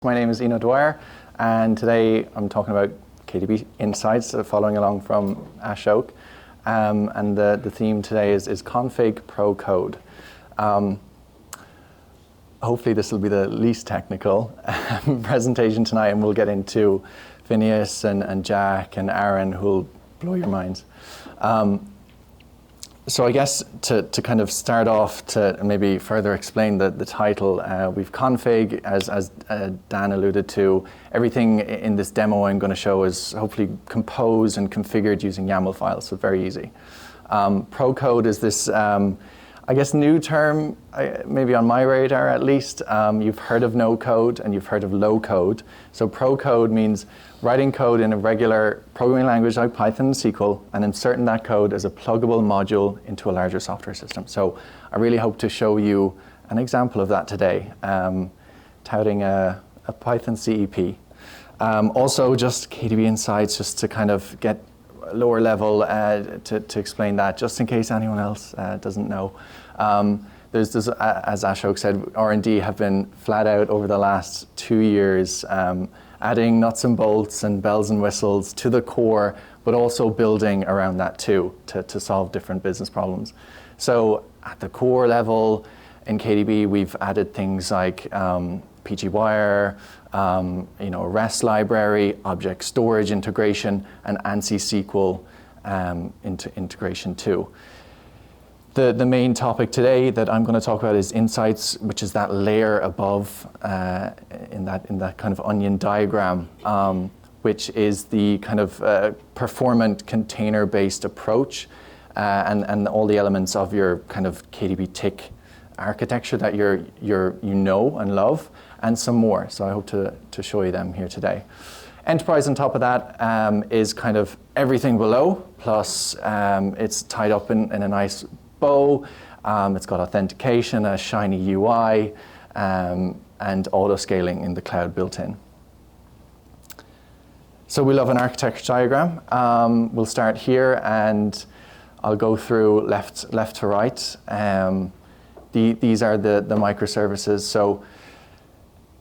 My name is Eno Dwyer, and today I'm talking about KDB Insights, following along from Ashok. And the theme today is config pro code. Hopefully this will be the least technical presentation tonight, and we'll get into Phineas and Jack and Aaron, who'll blow your minds. So I guess to kind of start off to maybe further explain the title, we've config, as Dan alluded to. Everything in this demo I'm going to show is hopefully composed and configured using YAML files, so very easy. Pro code is this, I guess, new term, maybe on my radar at least. You've heard of no code and you've heard of low code. So pro code means writing code in a regular programming language like Python and SQL and inserting that code as a pluggable module into a larger software system. So I really hope to show you an example of that today, touting a Python CEP. Also just KDB Insights, just to kind of get lower level to explain that, just in case anyone else doesn't know. There's as Ashok said, R&D have been flat out over the last 2 years, adding nuts and bolts and bells and whistles to the core, but also building around that too, to solve different business problems. So at the core level in KDB, we've added things like PGWire, a REST library, object storage integration, and ANSI SQL integration too. The main topic today that I'm going to talk about is Insights, which is that layer above in that kind of onion diagram, which is the kind of performant container-based approach and all the elements of your kind of KDB tick architecture that you know and love, and some more. So I hope to show you them here today. Enterprise on top of that is kind of everything below, plus it's tied up in a nice bow. It's got authentication, a shiny UI, and auto-scaling in the cloud built in. So we love an architecture diagram. We'll start here, and I'll go through left to right. These are the microservices. So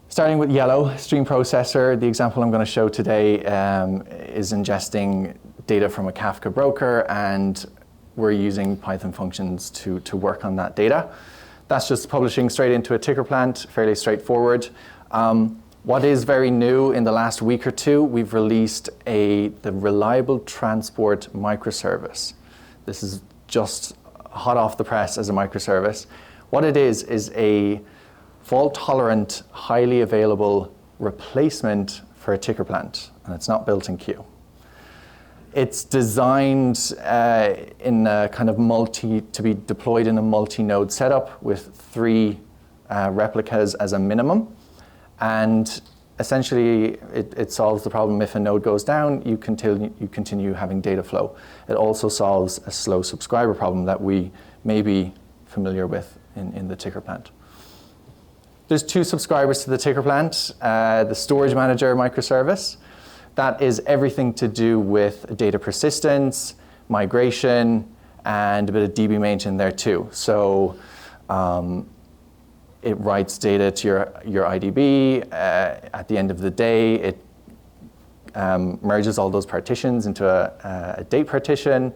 starting with yellow, stream processor, the example I'm going to show today is ingesting data from a Kafka broker, and we're using Python functions to work on that data. That's just publishing straight into a ticker plant, fairly straightforward. What is very new in the last week or two, we've released the reliable transport microservice. This is just hot off the press as a microservice. What it is a fault-tolerant, highly available replacement for a ticker plant, and it's not built in Q. It's designed in a kind of to be deployed in a multi-node setup with 3 replicas as a minimum, and essentially it solves the problem if a node goes down, you continue having data flow. It also solves a slow subscriber problem that we may be familiar with in the ticker plant. There's 2 subscribers to the ticker plant. The storage manager microservice, that is everything to do with data persistence, migration, and a bit of DB main in there too. So it writes data to your IDB. At the end of the day, it merges all those partitions into a date partition.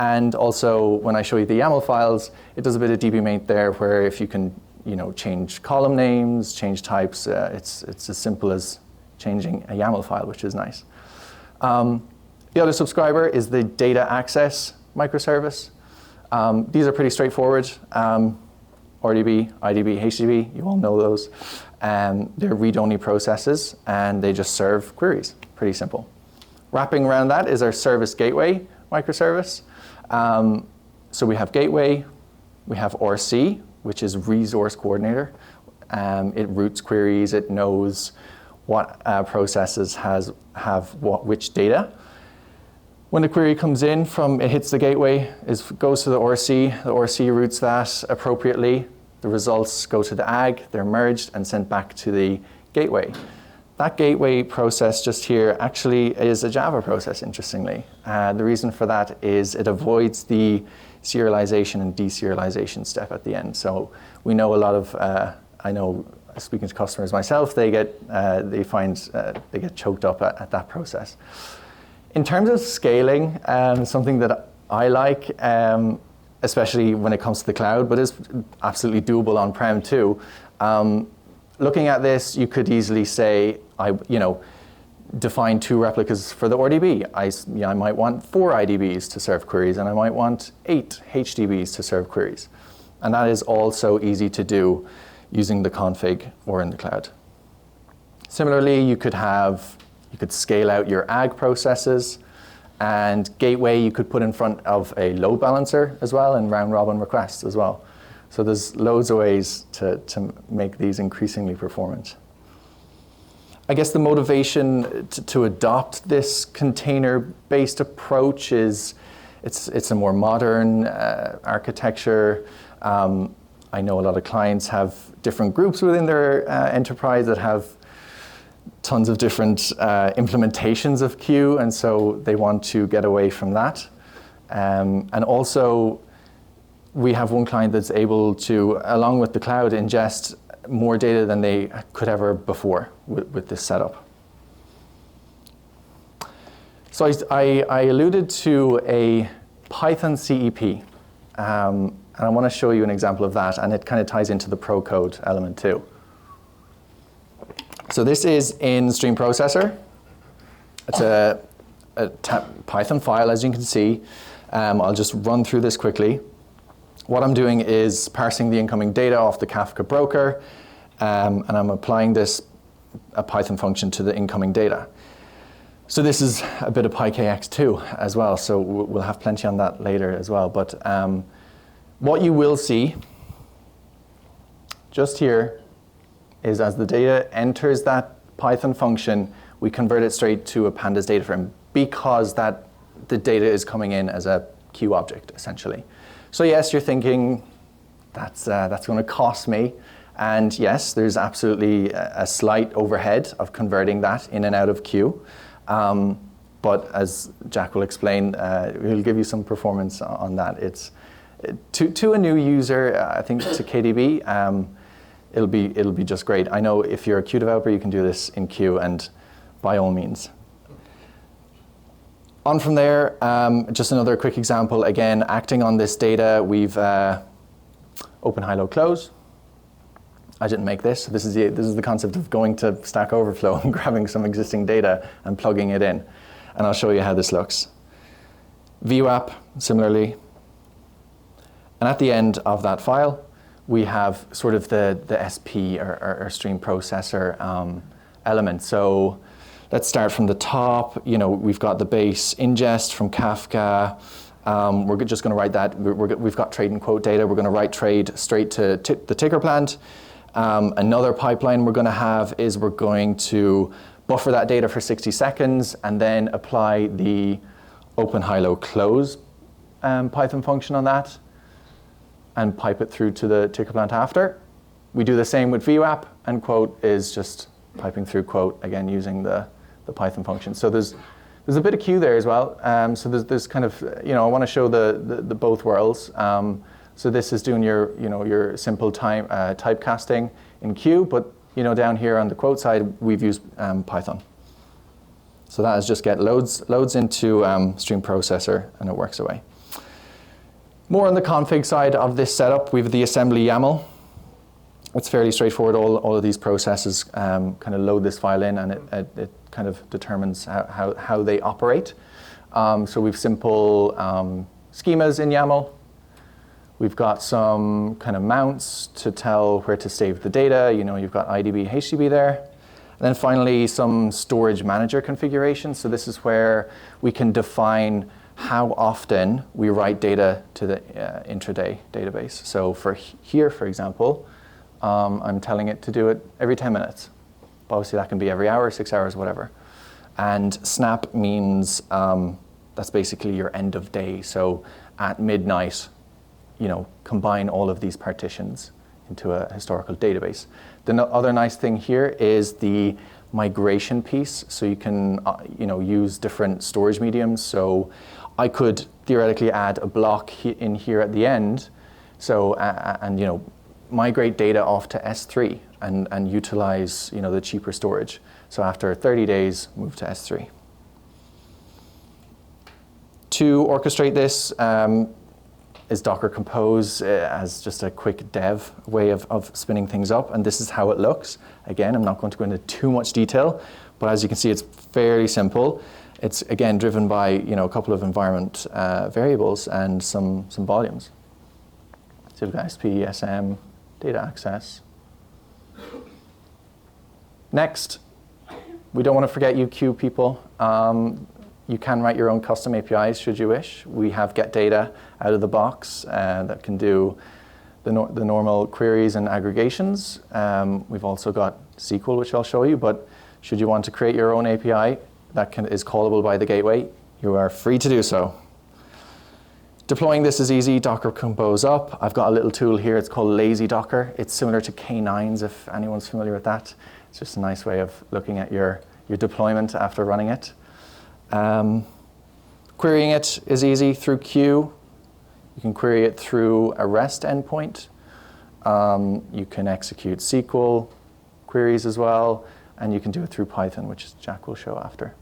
And also, when I show you the YAML files, it does a bit of DB main there, where if you can change column names, change types, it's as simple as changing a YAML file, which is nice. The other subscriber is the data access microservice. These are pretty straightforward. RDB, IDB, HTTP, you all know those. They're read-only processes, and they just serve queries. Pretty simple. Wrapping around that is our service gateway microservice. So we have gateway, we have RC, which is resource coordinator. It routes queries, it knows what processes have which data. When the query comes in it hits the gateway, goes to the RC routes that appropriately. The results go to the AG, they're merged and sent back to the gateway. That gateway process just here actually is a Java process, interestingly. The reason for that is it avoids the serialization and deserialization step at the end. So we know a lot of, I know speaking to customers myself, they find they get choked up at that process. In terms of scaling, something that I like, especially when it comes to the cloud, but is absolutely doable on-prem too. Looking at this, you could easily say, define 2 replicas for the RDB. I might want 4 IDBs to serve queries, and I might want 8 HDBs to serve queries. And that is all so easy to do using the config or in the cloud. Similarly, you could scale out your AG processes, and gateway you could put in front of a load balancer as well, and round robin requests as well. So there's loads of ways to make these increasingly performant. I guess the motivation to adopt this container-based approach is it's a more modern architecture. I know a lot of clients have different groups within their enterprise that have tons of different implementations of Q, and so they want to get away from that. And also, we have one client that's able to, along with the cloud, ingest more data than they could ever before with this setup. So I alluded to a Python CEP, and I want to show you an example of that, and it kind of ties into the pro code element too. So this is in Stream Processor. It's a Python file, as you can see. I'll just run through this quickly. What I'm doing is parsing the incoming data off the Kafka broker, and I'm applying a Python function to the incoming data. So this is a bit of PyKX2 as well, so we'll have plenty on that later as well. But what you will see just here is as the data enters that Python function, we convert it straight to a pandas data frame because the data is coming in as a Q object, essentially. So yes, you're thinking, that's going to cost me. And yes, there's absolutely a slight overhead of converting that in and out of Q. But as Jack will explain, he'll give you some performance on that. It's to a new user, I think to KDB, it'll be just great. I know if you're a Q developer, you can do this in Q, and by all means. On from there, just another quick example. Again, acting on this data, we've open, high, low, close. I didn't make this. This is the concept of going to Stack Overflow and grabbing some existing data and plugging it in. And I'll show you how this looks. VWAP, similarly. And at the end of that file, we have sort of the SP or stream processor element. So let's start from the top. We've got the base ingest from Kafka. We're just going to write that. We've got trade and quote data. We're going to write trade straight to the ticker plant. Another pipeline we're going to have is we're going to buffer that data for 60 seconds and then apply the open, high, low, close Python function on that and pipe it through to the ticker plant after. We do the same with VWAP, and quote is just piping through quote, again using the Python function. So there's a bit of Q there as well. So there's kind of, I want to show the both worlds. So this is doing your simple typecasting in Q, but down here on the quote side, we've used Python. So that is just get loads into Stream Processor, and it works away. More on the config side of this setup, we have the assembly YAML. It's fairly straightforward. All of these processes kind of load this file in, and it kind of determines how they operate. So we've simple schemas in YAML. We've got some kind of mounts to tell where to save the data. You've got IDB, HDB there. And then finally, some storage manager configuration. So this is where we can define how often we write data to the intraday database. So for here, for example, I'm telling it to do it every 10 minutes. Obviously, that can be every hour, 6 hours, whatever. And snap means that's basically your end of day. So at midnight, combine all of these partitions into a historical database. The other nice thing here is the migration piece. So you can, use different storage mediums. So I could theoretically add a block in here at the end. So, migrate data off to S3 and utilize the cheaper storage. So after 30 days, move to S3. To orchestrate this is Docker Compose as just a quick dev way of spinning things up, and this is how it looks. Again, I'm not going to go into too much detail, but as you can see, it's fairly simple. It's again driven by a couple of environment variables and some volumes. So we've got SP, SM, data access. Next, we don't want to forget UQ people. You can write your own custom APIs should you wish. We have get data out of the box that can do the normal queries and aggregations. We've also got SQL, which I'll show you, but should you want to create your own API that is callable by the gateway, you are free to do so. Deploying this is easy. Docker Compose up. I've got a little tool here. It's called Lazy Docker. It's similar to K9s, if anyone's familiar with that. It's just a nice way of looking at your deployment after running it. Querying it is easy through Q. You can query it through a REST endpoint. You can execute SQL queries as well, and you can do it through Python, which Jack will show after.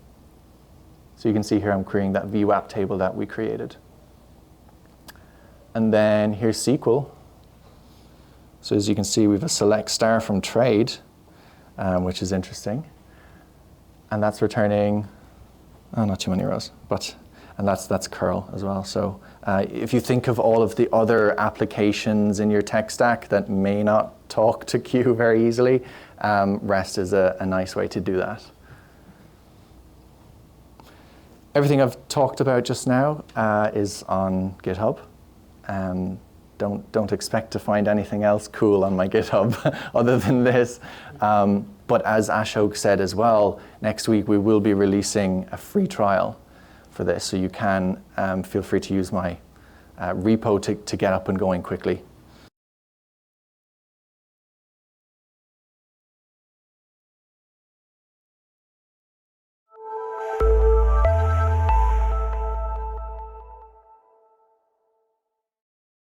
So you can see here I'm querying that VWAP table that we created. And then here's SQL. So as you can see, we have a select star from trade, which is interesting. And that's returning, not too many rows, and that's curl as well. So if you think of all of the other applications in your tech stack that may not talk to Q very easily, REST is a nice way to do that. Everything I've talked about just now is on GitHub. Don't expect to find anything else cool on my GitHub other than this. But as Ashok said as well, next week we will be releasing a free trial for this, so you can feel free to use my repo to get up and going quickly.